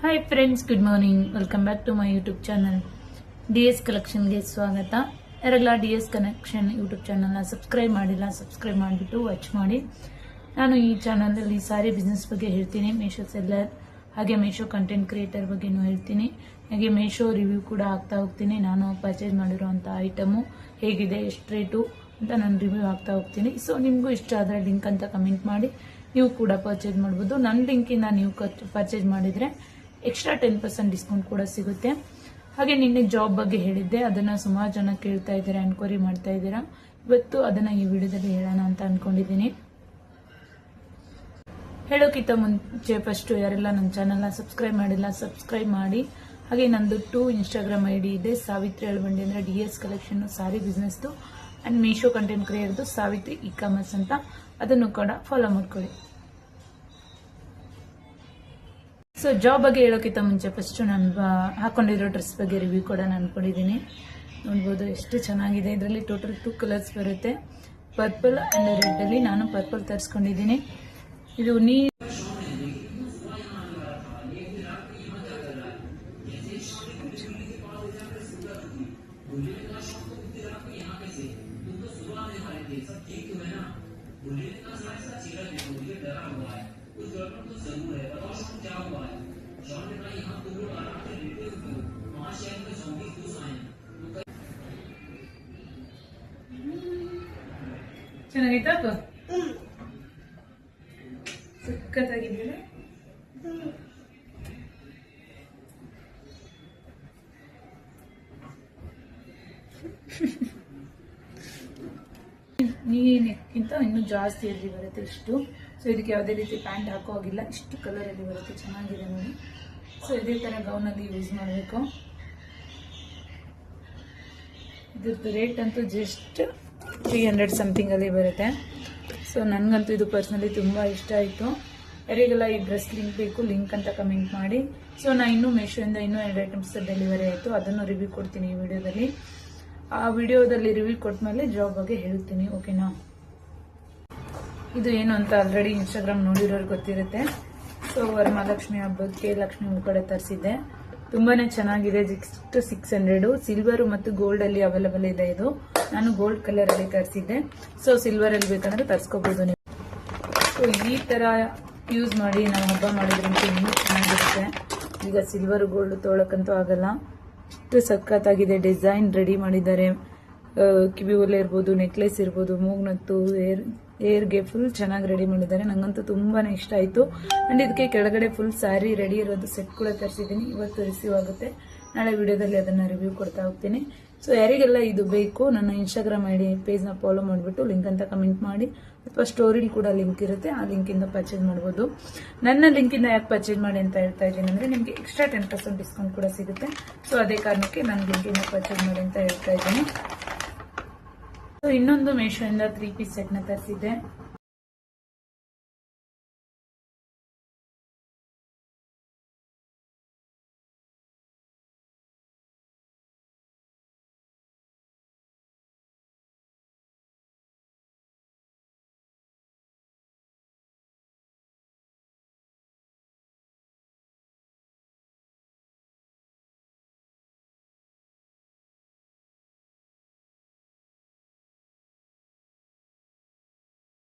Hi friends, good morning. Welcome back to my YouTube channel DS ಕಲೆಕ್ಷನ್ಗೆ ಸ್ವಾಗತ. ಯಾರೆಲ್ಲ DS collection YouTube ಚಾನಲ್ನ subscribe ಮಾಡಿಲ್ಲ, ಸಬ್ಸ್ಕ್ರೈಬ್ ಮಾಡಿಬಿಟ್ಟು ವಾಚ್ ಮಾಡಿ. ನಾನು ಈ ಚಾನಲಲ್ಲಿ ಸಾರಿ ಬಿಸ್ನೆಸ್ ಬಗ್ಗೆ ಹೇಳ್ತೀನಿ, ಮೀಶೋ ಸೆಲ್ಲರ್ ಹಾಗೆ ಮೀಶೋ ಕಂಟೆಂಟ್ ಕ್ರಿಯೇಟರ್ ಬಗ್ಗೆನೂ ಹೇಳ್ತೀನಿ, ಹಾಗೆ ಮೀಶೋ ರಿವ್ಯೂ ಕೂಡ ಆಗ್ತಾ ಹೋಗ್ತೀನಿ. ನಾನು ಪರ್ಚೇಸ್ ಮಾಡಿರೋಂಥ ಐಟಮು ಹೇಗಿದೆ, ಎಷ್ಟು ರೇಟು ಅಂತ ನಾನು ರಿವ್ಯೂ ಆಗ್ತಾ ಹೋಗ್ತೀನಿ. ಸೊ ನಿಮಗೂ ಇಷ್ಟ ಆದರೆ ಲಿಂಕ್ ಅಂತ ಕಮೆಂಟ್ ಮಾಡಿ ನೀವು ಕೂಡ ಪರ್ಚೇಸ್ ಮಾಡ್ಬೋದು. ನನ್ನ ಲಿಂಕಿಂದ ನೀವು ಪರ್ಚೇಸ್ ಮಾಡಿದರೆ ಎಕ್ಸ್ಟ್ರಾ 10% ಡಿಸ್ಕೌಂಟ್ ಕೂಡ ಸಿಗುತ್ತೆ. ಹಾಗೆ ನಿನ್ನೆ ಜಾಬ್ ಬಗ್ಗೆ ಹೇಳಿದ್ದೆ, ಅದನ್ನು ಸುಮಾರು ಜನ ಕೇಳ್ತಾ ಇದ್ದೀರಾ, ಎನ್ಕ್ವೈರಿ ಮಾಡ್ತಾ ಇದ್ದೀರಾ. ಇವತ್ತು ಅದನ್ನು ಈ ವಿಡಿಯೋದಲ್ಲಿ ಹೇಳೋಣ ಅಂತ ಅಂದ್ಕೊಂಡಿದ್ದೀನಿ. ಹೇಳೋಕ್ಕಿಂತ ಮುಂಚೆ ಫಸ್ಟು ಯಾರೆಲ್ಲ ನನ್ನ ಚಾನಲ್ನ ಸಬ್ಸ್ಕ್ರೈಬ್ ಮಾಡಿಲ್ಲ, ಸಬ್ಸ್ಕ್ರೈಬ್ ಮಾಡಿ. ಹಾಗೆ ನಂದು 2 Instagram ID ಇದೆ, ಸಾವಿತ್ರಿ ಅಳವಂಡಿ ಅಂದರೆ DS ಕಲೆಕ್ಷನ್ ಸಾರಿ ಬಿಸ್ನೆಸ್ದು, ಆ್ಯಂಡ್ ಮೀಶೋ ಕಂಟೆಂಟ್ ಕ್ರಿಯೇಟರ್ದು ಸಾವಿತ್ರಿ ಇ-ಕಾಮರ್ಸ್ ಅಂತ, ಅದನ್ನು ಕೂಡ ಫಾಲೋ ಮಾಡ್ಕೊಳ್ಳಿ. ಸೊ ಜಾಬ್ ಬಗ್ಗೆ ಹೇಳೋಕ್ಕಿಂತ ಮುಂಚೆ ಫಸ್ಟು ನಾನು ಹಾಕೊಂಡಿರೋ ಡ್ರೆಸ್ ಬಗ್ಗೆ ರಿವ್ಯೂ ಕೂಡ ನಾನು ಅನ್ಕೊಂಡಿದ್ದೀನಿ. ನೋಡ್ಬೋದು ಎಷ್ಟು ಚೆನ್ನಾಗಿದೆ. ಇದರಲ್ಲಿ ಟೋಟಲ್ 2 ಕಲರ್ಸ್ ಬರುತ್ತೆ, ಪರ್ಪಲ್ ಆ್ಯಂಡ್ ರೆಡ್ಡಲ್ಲಿ. ನಾನು ಪರ್ಪಲ್ ತರಿಸ್ಕೊಂಡಿದ್ದೀನಿ. ಇದು ಚೆನ್ನಾಗೈತಾ? ಸಖತ್ತಾಗಿದ್ದೀರ. ನೀನಕ್ಕಿಂತ ಇನ್ನೂ ಜಾಸ್ತಿ ಎಲ್ಲಿ ಬರುತ್ತೆ ಇಷ್ಟು. ಸೊ ಇದಕ್ಕೆ ಯಾವುದೇ ರೀತಿ ಪ್ಯಾಂಟ್ ಹಾಕೋ ಆಗಿಲ್ಲ, ಇಷ್ಟು ಕಲರಲ್ಲಿ ಬರುತ್ತೆ, ಚೆನ್ನಾಗಿದೆ ನೋಡಿ. ಸೊ ಇದೇ ಥರ ಗೌನಲ್ಲಿ ಯೂಸ್ ಮಾಡಬೇಕು. ಇದ್ರದ್ದು ರೇಟ್ ಅಂತೂ ಜಸ್ಟ್ 300 ಸಮಥಿಂಗಲ್ಲಿ ಬರುತ್ತೆ. ಸೊ ನನಗಂತೂ ಇದು ಪರ್ಸ್ನಲಿ ತುಂಬ ಇಷ್ಟ ಆಯಿತು. ಯಾರಿಗೆಲ್ಲ ಈ ಡ್ರೆಸ್ ಲಿಂಕ್ ಬೇಕು, ಲಿಂಕ್ ಅಂತ ಕಮೆಂಟ್ ಮಾಡಿ. ಸೊ ನಾನು ಇನ್ನೂ ಮೀಶೋಯಿಂದ ಇನ್ನೂ 2 ಐಟಮ್ಸ್ ಡೆಲಿವರಿ ಆಯಿತು, ಅದನ್ನು ರಿವ್ಯೂ ಕೊಡ್ತೀನಿ ಈ ವಿಡಿಯೋದಲ್ಲಿ. ಆ ವಿಡಿಯೋದಲ್ಲಿ ರಿವ್ಯೂ ಕೊಟ್ಮೇಲೆ ಜಾಬ್ ಬಗ್ಗೆ ಹೇಳ್ತೀನಿ, ಓಕೆನಾ? ಇದು ಏನು ಅಂತ ಆಲ್ರೆಡಿ ಇನ್ಸ್ಟಾಗ್ರಾಮ್ ನೋಡಿರೋರು ಗೊತ್ತಿರುತ್ತೆ. ಸೊ ವರಮಹಾಲಕ್ಷ್ಮಿ ಹಬ್ಬಕ್ಕೆ ಲಕ್ಷ್ಮಿ ಮುಖಡೆ ತರಿಸಿದ್ದೆ, ತುಂಬಾ ಚೆನ್ನಾಗಿದೆ. 600 ಸಿಲ್ವರು ಮತ್ತು ಗೋಲ್ಡಲ್ಲಿ ಅವೈಲೇಬಲ್ ಇದೆ. ಇದು ನಾನು ಗೋಲ್ಡ್ ಕಲರಲ್ಲಿ ತರಿಸಿದ್ದೆ. ಸೊ ಸಿಲ್ವರಲ್ಲಿ ಬೇಕಂದ್ರೆ ತರಿಸ್ಕೋಬೋದು ನೀವು. ಸೊ ಈ ಥರ ಯೂಸ್ ಮಾಡಿ ನಾವು ಹಬ್ಬ ಮಾಡಿದ್ರಂತೂ ಇನ್ನೂ ಚೆನ್ನಾಗಿರುತ್ತೆ. ಈಗ ಸಿಲ್ವರ್ ಗೋಲ್ಡ್ ತೊಗೊಳಕ್ಕಂತೂ ಆಗಲ್ಲ, ಅಷ್ಟು ಸಖತ್ತಾಗಿದೆ. ಡಿಸೈನ್ ರೆಡಿ ಮಾಡಿದ್ದಾರೆ, ಕಿವಿ ಓಲೆ ಇರ್ಬೋದು, ನೆಕ್ಲೆಸ್ ಇರ್ಬೋದು, ಮೂಗ್ನತ್ತು, ಏರ್ಗೆ ಫುಲ್ ಚೆನ್ನಾಗಿ ರೆಡಿ ಮಾಡಿದ್ದಾರೆ. ನನಗಂತೂ ತುಂಬಾ ಇಷ್ಟ ಆಯಿತು. ಆ್ಯಂಡ್ ಇದಕ್ಕೆ ಕೆಳಗಡೆ ಫುಲ್ ಸ್ಯಾರಿ ರೆಡಿ ಇರೋದು ಸೆಟ್ ಕೂಡ ತರಿಸಿದ್ದೀನಿ. ಇವತ್ತು ರಿಸೀವ್ ಆಗುತ್ತೆ, ನಾಳೆ ವಿಡಿಯೋದಲ್ಲಿ ಅದನ್ನು ರಿವ್ಯೂ ಕೊಡ್ತಾ ಹೋಗ್ತೀನಿ. ಸೊ ಯಾರಿಗೆಲ್ಲ ಇದು ಬೇಕು, ನನ್ನ ಇನ್ಸ್ಟಾಗ್ರಾಮ್ ID ಪೇಜ್ನ ಫಾಲೋ ಮಾಡಿಬಿಟ್ಟು ಲಿಂಕ್ ಅಂತ ಕಮೆಂಟ್ ಮಾಡಿ, ಅಥವಾ ಸ್ಟೋರಿಲಿ ಕೂಡ ಲಿಂಕ್ ಇರುತ್ತೆ, ಆ ಲಿಂಕಿಂದ ಪರ್ಚೇಸ್ ಮಾಡ್ಬೋದು. ನನ್ನ ಲಿಂಕಿಂದ ಯಾಕೆ ಪರ್ಚೇಸ್ ಮಾಡಿ ಅಂತ ಹೇಳ್ತಾ ಇದ್ದೀನಿ ಅಂದರೆ ನಿಮಗೆ ಎಕ್ಸ್ಟ್ರಾ 10% ಡಿಸ್ಕೌಂಟ್ ಕೂಡ ಸಿಗುತ್ತೆ. ಸೊ ಅದೇ ಕಾರಣಕ್ಕೆ ನನ್ನ ಲಿಂಕಿಂದ ಪರ್ಚೇಸ್ ಮಾಡಿ ಅಂತ ಹೇಳ್ತಾ ಇದ್ದೀನಿ. ಸೊ ಇನ್ನೊಂದು ಮೀಶೋಯಿಂದ 3 ಪೀಸ್ ಸೆಟ್ನ ತರಿಸಿದ್ದೆ.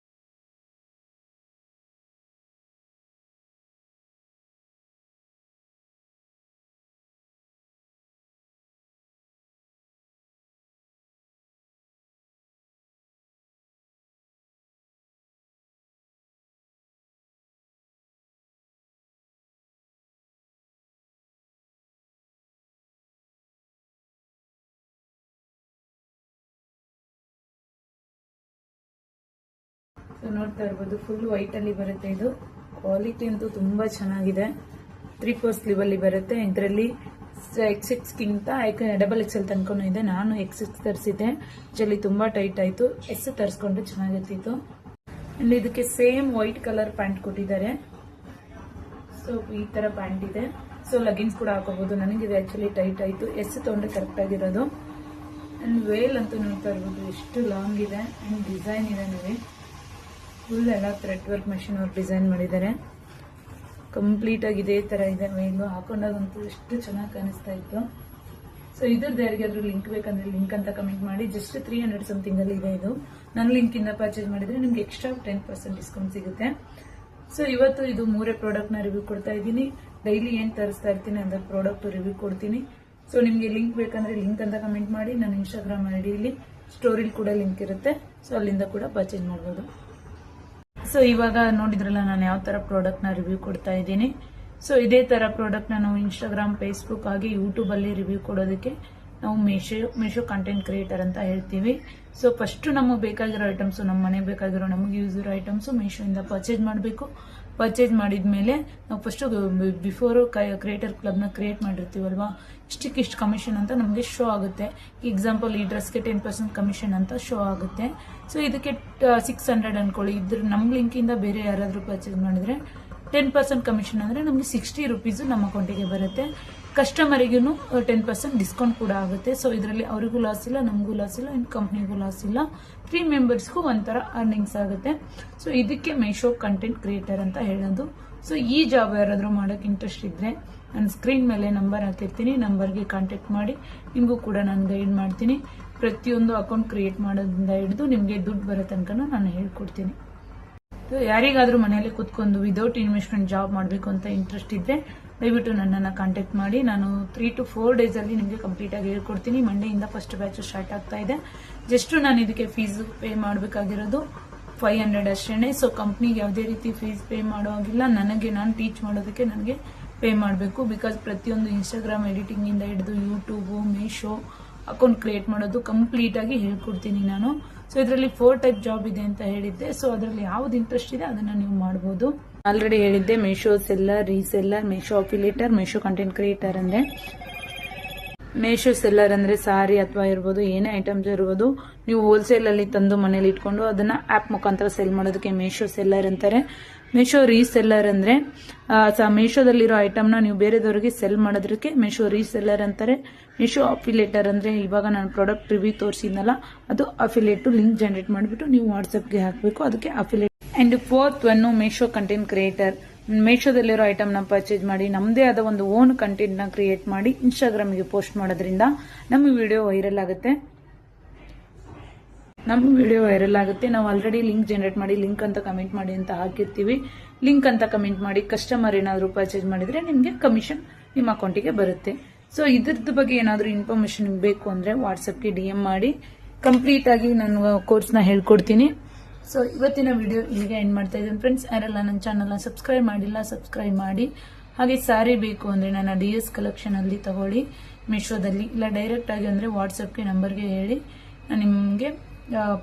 ಸೊ ನೋಡ್ತಾ ಇರ್ಬೋದು, ಫುಲ್ ವೈಟ್ ಅಲ್ಲಿ ಬರುತ್ತೆ. ಇದು ಕ್ವಾಲಿಟಿ ಅಂತೂ ತುಂಬಾ ಚೆನ್ನಾಗಿದೆ. 3/4 ಸ್ಲೀವ್ ಅಲ್ಲಿ ಬರುತ್ತೆ. ಇದರಲ್ಲಿ XXಗಿಂತ XXL ತನಕನೂ ಇದೆ. ನಾನು XX ತರಿಸಿದ್ದೆ, ಆಕ್ಚುಲಿ ತುಂಬಾ ಟೈಟ್ ಆಯ್ತು. S ತರಿಸ್ಕೊಂಡು ಚೆನ್ನಾಗಿರ್ತಿತ್ತು. ಅಂಡ್ ಇದಕ್ಕೆ ಸೇಮ್ ವೈಟ್ ಕಲರ್ ಪ್ಯಾಂಟ್ ಕೊಟ್ಟಿದ್ದಾರೆ. ಸೊ ಈ ತರ ಪ್ಯಾಂಟ್ ಇದೆ. ಸೊ ಲಗಿನ್ಸ್ ಕೂಡ ಹಾಕೋಬಹುದು. ನನಗಿದೆ ಆಕ್ಚುಲಿ ಟೈಟ್ ಆಯ್ತು. S ತಗೊಂಡ್ರೆ ಕರೆಕ್ಟ್ ಆಗಿರೋದು. ಅಂಡ್ ವೇಲ್ ಅಂತೂ ನೋಡ್ತಾ ಇರ್ಬೋದು, ಎಷ್ಟು ಲಾಂಗ್ ಇದೆ. ಅಂಡ್ ಡಿಸೈನ್ ಇದೆ ನೋಡಿ, ಫುಲ್ ಎಲ್ಲ ಥ್ರೆಡ್ ವರ್ಕ್ ಮಷಿನ್ ಅವ್ರು ಡಿಸೈನ್ ಮಾಡಿದ್ದಾರೆ. ಕಂಪ್ಲೀಟಾಗಿ ಇದೇ ಥರ ಇದೆ ಮೇಲು ಹಾಕೊಂಡಾಗಂತೂ ಎಷ್ಟು ಚೆನ್ನಾಗಿ ಕಾಣಿಸ್ತಾ ಇತ್ತು. ಸೊ ಇದ್ರದ್ದು ಯಾರಿಗಾದ್ರೂ ಲಿಂಕ್ ಬೇಕಂದ್ರೆ ಲಿಂಕ್ ಅಂತ ಕಮೆಂಟ್ ಮಾಡಿ. ಜಸ್ಟ್ 300 ಸಮಥಿಂಗ್ ಅಲ್ಲಿ ಇದೆ ಇದು. ನನ್ನ ಲಿಂಕ್ ಇಂದ ಪರ್ಚೇಸ್ ಮಾಡಿದ್ರೆ ನಿಮ್ಗೆ ಎಕ್ಸ್ಟ್ರಾ 10% ಡಿಸ್ಕೌಂಟ್ ಸಿಗುತ್ತೆ. ಸೊ ಇವತ್ತು ಇದು 3 ಪ್ರಾಡಕ್ಟ್ ನ ರಿವ್ಯೂ ಕೊಡ್ತಾ ಇದ್ದೀನಿ. ಡೈಲಿ ಏನ್ ತರಿಸ್ತಾ ಇರ್ತೀನಿ ಅದ್ರ ಪ್ರಾಡಕ್ಟ್ ರಿವ್ಯೂ ಕೊಡ್ತೀನಿ. ಸೊ ನಿಮ್ಗೆ ಲಿಂಕ್ ಬೇಕಂದ್ರೆ ಲಿಂಕ್ ಅಂತ ಕಮೆಂಟ್ ಮಾಡಿ. ನನ್ನ ಇನ್ಸ್ಟಾಗ್ರಾಮ್ ಐಡಿಯಲ್ಲಿ ಸ್ಟೋರಿಲಿ ಕೂಡ ಲಿಂಕ್ ಇರುತ್ತೆ. ಸೊ ಅಲ್ಲಿಂದ ಕೂಡ ಪರ್ಚೇಸ್ ಮಾಡ್ಬೋದು. ಸೊ ಇವಾಗ ನೋಡಿದ್ರಲ್ಲ ನಾನು ಯಾವ ತರ ಪ್ರಾಡಕ್ಟ್ ನ ರಿವ್ಯೂ ಕೊಡ್ತಾ ಇದ್ದೀನಿ. ಸೊ ಇದೇ ತರ ಪ್ರಾಡಕ್ಟ್ ನ ನಾವು ಇನ್ಸ್ಟಾಗ್ರಾಮ್, ಫೇಸ್ಬುಕ್ ಹಾಗೆ ಯೂಟ್ಯೂಬ್ ಅಲ್ಲಿ ರಿವ್ಯೂ ಕೊಡೋದಕ್ಕೆ ನಾವು ಮೇಶೋ ಕಂಟೆಂಟ್ ಕ್ರಿಯೇಟರ್ ಅಂತ ಹೇಳ್ತೀವಿ. ಸೊ ಫಸ್ಟ್ ನಮಗೆ ಬೇಕಾಗಿರೋ ಐಟಮ್ಸ್, ನಮ್ಮ ಮನೆಗೆ ಬೇಕಾಗಿರೋ ನಮಗೆ ಯೂಸ್ ಇರೋ ಐಟಮ್ಸ್ ಮೇಶೋ ಇಂದ ಪರ್ಚೇಸ್ ಮಾಡಬೇಕು. ಪರ್ಚೇಸ್ ಮಾಡಿದ್ಮೇಲೆ ನಾವು ಫಸ್ಟ್ ಬಿಫೋರ್ ಕ್ರಿಯೇಟರ್ ಕ್ಲಬ್ ನ ಕ್ರಿಯೇಟ್ ಮಾಡಿರ್ತೀವಲ್ವಾ, ಇಷ್ಟು ಕಮಿಷನ್ ಅಂತ ನಮಗೆ ಶೋ ಆಗುತ್ತೆ. ಎಕ್ಸಾಂಪಲ್ ಈ ಡ್ರೆಸ್ಗೆ 10% ಕಮಿಷನ್ ಅಂತ ಶೋ ಆಗುತ್ತೆ. ಸೊ ಇದಕ್ಕೆ 600 ಅನ್ಕೊಳ್ಳಿ. ಇದ್ರ ನಮ್ ಲಿಂಕ್ ಇಂದ ಬೇರೆ ಯಾರಾದ್ರೂ ಪರ್ಚೇಸ್ ಮಾಡಿದ್ರೆ 10% ಕಮಿಷನ್ ಅಂದ್ರೆ ನಮಗೆ 60 ರುಪೀಸ್ ನಮ್ಮ ಅಕೌಂಟಿಗೆ ಬರುತ್ತೆ. ಕಸ್ಟಮರಿಗೂ 10% ಡಿಸ್ಕೌಂಟ್ ಕೂಡ ಆಗುತ್ತೆ. ಸೊ ಇದರಲ್ಲಿ ಅವರಿಗೂ ಲಾಸ್ ಇಲ್ಲ, ನಮಗೂ ಲಾಸ್ ಇಲ್ಲ, ಇನ್ ಕಂಪ್ನಿಗೂ ಲಾಸ್ ಇಲ್ಲ. 3 ಮೆಂಬರ್ಸ್ಗೂ ಒಂಥರ ಅರ್ನಿಂಗ್ಸ್ ಆಗುತ್ತೆ. ಸೊ ಇದಕ್ಕೆ ಮೇಶೋ ಕಂಟೆಂಟ್ ಕ್ರಿಯೇಟರ್ ಅಂತ ಹೇಳೋದು. ಸೊ ಈ ಜಾಬ್ ಯಾರಾದ್ರೂ ಮಾಡೋಕೆ ಇಂಟ್ರೆಸ್ಟ್ ಇದ್ರೆ ನಾನು ಸ್ಕ್ರೀನ್ ಮೇಲೆ ನಂಬರ್ ಹಾಕಿರ್ತೀನಿ. ನಂಬರ್ಗೆ ಕಾಂಟ್ಯಾಕ್ಟ್ ಮಾಡಿ. ನಿಮಗೂ ಕೂಡ ನಾನು ಗೈಡ್ ಮಾಡ್ತೀನಿ. ಪ್ರತಿಯೊಂದು ಅಕೌಂಟ್ ಕ್ರಿಯೇಟ್ ಮಾಡೋದ್ರಿಂದ ಹಿಡಿದು ನಿಮಗೆ ದುಡ್ಡು ಬರೋ ತನಕ ನಾನು ಹೇಳ್ಕೊಡ್ತೀನಿ. ಯಾರಿಗಾದ್ರೂ ಮನೆಯಲ್ಲಿ ಕುತ್ಕೊಂಡು ವಿದೌಟ್ ಇನ್ವೆಸ್ಟ್ಮೆಂಟ್ ಜಾಬ್ ಮಾಡಬೇಕು ಅಂತ ಇಂಟ್ರೆಸ್ಟ್ ಇದ್ರೆ ದಯವಿಟ್ಟು ನನ್ನನ್ನು ಕಾಂಟ್ಯಾಕ್ಟ್ ಮಾಡಿ. ನಾನು 3 to 4 ಡೇಸ್ ಅಲ್ಲಿ ನಿಮಗೆ ಕಂಪ್ಲೀಟ್ ಆಗಿ ಹೇಳ್ಕೊಡ್ತೀನಿ. ಮಂಡೆಯಿಂದ ಫಸ್ಟ್ ಬ್ಯಾಚ್ ಸ್ಟಾರ್ಟ್ ಆಗ್ತಾ ಇದೆ. ಜಸ್ಟ್ ನಾನು ಇದಕ್ಕೆ ಫೀಸ್ ಪೇ ಮಾಡಬೇಕಾಗಿರೋದು 500 ಅಷ್ಟೇನೆ. ಸೊ ಕಂಪ್ನಿಗೆ ಯಾವುದೇ ರೀತಿ ಫೀಸ್ ಪೇ ಮಾಡೋ ಹಾಗಿಲ್ಲ. ನಾನು ಟೀಚ್ ಮಾಡೋದಕ್ಕೆ ನನಗೆ ಪೇ ಮಾಡಬೇಕು. ಬಿಕಾಸ್ ಪ್ರತಿಯೊಂದು ಇನ್ಸ್ಟಾಗ್ರಾಮ್ ಎಡಿಟಿಂಗ್ ಇಂದ ಹಿಡಿದು ಯೂಟ್ಯೂಬ್, ಮೇಶೋ ಅಕೌಂಟ್ ಕ್ರಿಯೇಟ್ ಮಾಡೋದು ಕಂಪ್ಲೀಟ್ ಆಗಿ ಹೇಳ್ಕೊಡ್ತೀನಿ ನಾನು. ಸೊ ಇದರಲ್ಲಿ 4 ಟೈಪ್ ಜಾಬ್ ಇದೆ ಅಂತ ಹೇಳಿದ್ದೆ. ಸೊ ಅದರಲ್ಲಿ ಯಾವ್ದು ಇಂಟ್ರೆಸ್ಟ್ ಇದೆ ಅದನ್ನ ನೀವು ಮಾಡಬಹುದು. ಆಲ್ರೆಡಿ ಹೇಳಿದ್ದೆ ಮೇಶೋ ಸೆಲ್ಲರ್, ರೀಸೆಲ್ಲರ್, ಮೇಶೋ ಅಫಿಲಿಯೇಟರ್, ಮೇಶೋ ಕಂಟೆಂಟ್ ಕ್ರಿಯೇಟರ್ ಅಂದ್ರೆ. ಮೇಶೋ ಸೆಲ್ಲರ್ ಅಂದ್ರೆ ಸಾರಿ ಅಥವಾ ಇರ್ಬೋದು, ಏನೇ ಐಟಮ್ಸ್ ಇರ್ಬೋದು, ನೀವು ಹೋಲ್ಸೇಲ್ ಅಲ್ಲಿ ತಂದು ಮನೇಲಿ ಇಟ್ಕೊಂಡು ಅದನ್ನ ಆಪ್ ಮುಖಾಂತರ ಸೆಲ್ ಮಾಡೋದಕ್ಕೆ ಮೇಶೋ ಸೆಲ್ಲರ್ ಅಂತಾರೆ. ಮೇಶೋ ರೀಸೆಲ್ಲರ್ ಅಂದ್ರೆ ಮೇಶೋದಲ್ಲಿರೋ ಐಟಮ್ ನ ನೀವು ಬೇರೆದವರಿಗೆ ಸೆಲ್ ಮಾಡೋದಕ್ಕೆ ಮೇಶೋ ರೀಸೆಲ್ಲರ್ ಅಂತಾರೆ. ಮೇಶೋ ಅಫಿಲಿಯೇಟರ್ ಅಂದ್ರೆ ಇವಾಗ ನಾನು ಪ್ರಾಡಕ್ಟ್ ರಿವ್ಯೂ ತೋರಿಸಿದ್ನಲ್ಲ, ಅದು ಅಫಿಲಿಯೇಟ್ ಲಿಂಕ್ ಜನರೇಟ್ ಮಾಡಿಬಿಟ್ಟು ನೀವು ವಾಟ್ಸ್ಆಪ್ಗೆ ಹಾಕಬೇಕು, ಅದಕ್ಕೆ affiliate. And 4th one Meesho content creator. ಮೇಶೋದಲ್ಲಿರೋ ಐಟಮ್ ನ ಪರ್ಚೇಸ್ ಮಾಡಿ ನಮ್ಮದೇ ಆದ ಒಂದು ಓನ್ ಕಂಟೆಂಟ್ ನ ಕ್ರಿಯೇಟ್ ಮಾಡಿ ಇನ್ಸ್ಟಾಗ್ರಾಮ್ಗೆ ಪೋಸ್ಟ್ ಮಾಡೋದ್ರಿಂದ ನಮ್ಮ ವಿಡಿಯೋ ವೈರಲ್ ಆಗುತ್ತೆ. ನಾವು ಆಲ್ರೆಡಿ ಲಿಂಕ್ ಜನರೇಟ್ ಮಾಡಿ ಲಿಂಕ್ ಅಂತ ಕಮೆಂಟ್ ಮಾಡಿ ಅಂತ ಹಾಕಿರ್ತೀವಿ. ಲಿಂಕ್ ಅಂತ ಕಮೆಂಟ್ ಮಾಡಿ ಕಸ್ಟಮರ್ ಏನಾದರೂ ಪರ್ಚೇಸ್ ಮಾಡಿದ್ರೆ ನಿಮಗೆ ಕಮಿಷನ್ ನಿಮ್ಮ ಅಕೌಂಟಿಗೆ ಬರುತ್ತೆ. ಸೊ ಇದ್ರದ್ದು ಬಗ್ಗೆ ಏನಾದರೂ ಇನ್ಫಾರ್ಮೇಶನ್ ಬೇಕು ಅಂದ್ರೆ ವಾಟ್ಸ್ಆಪ್ಗೆ DM ಮಾಡಿ. ಕಂಪ್ಲೀಟ್ ಆಗಿ ನಾನು ಕೋರ್ಸ್ನ ಹೇಳ್ಕೊಡ್ತೀನಿ. ಸೊ ಇವತ್ತಿನ ವಿಡಿಯೋ ಇಲ್ಲಿಗೆ ಎಂಡ್ ಮಾಡ್ತಾ ಇದ್ದೀನಿ ಫ್ರೆಂಡ್ಸ್. ಯಾರೆಲ್ಲ ನನ್ನ ಚಾನಲ್ನ ಸಬ್ಸ್ಕ್ರೈಬ್ ಮಾಡಿಲ್ಲ ಸಬ್ಸ್ಕ್ರೈಬ್ ಮಾಡಿ. ಹಾಗೆ ಸಾರಿ ಬೇಕು ಅಂದ್ರೆ ನನ್ನ DS ಕಲೆಕ್ಷನ್ ಅಲ್ಲಿ ತಗೊಳ್ಳಿ ಮೇಶೋದಲ್ಲಿ, ಇಲ್ಲ ಡೈರೆಕ್ಟ್ ಆಗಿ ಅಂದ್ರೆ ವಾಟ್ಸ್ಆಪ್ಗೆ ನಂಬರ್ಗೆ ಹೇಳಿ ನಾನು ನಿಮಗೆ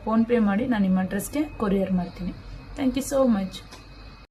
ಫೋನ್ ಪೇ ಮಾಡಿ ನಾನು ನಿಮ್ಮ ಅಡ್ರೆಸ್ಗೆ ಕೊರಿಯರ್ ಮಾಡ್ತೀನಿ. Thank you so much.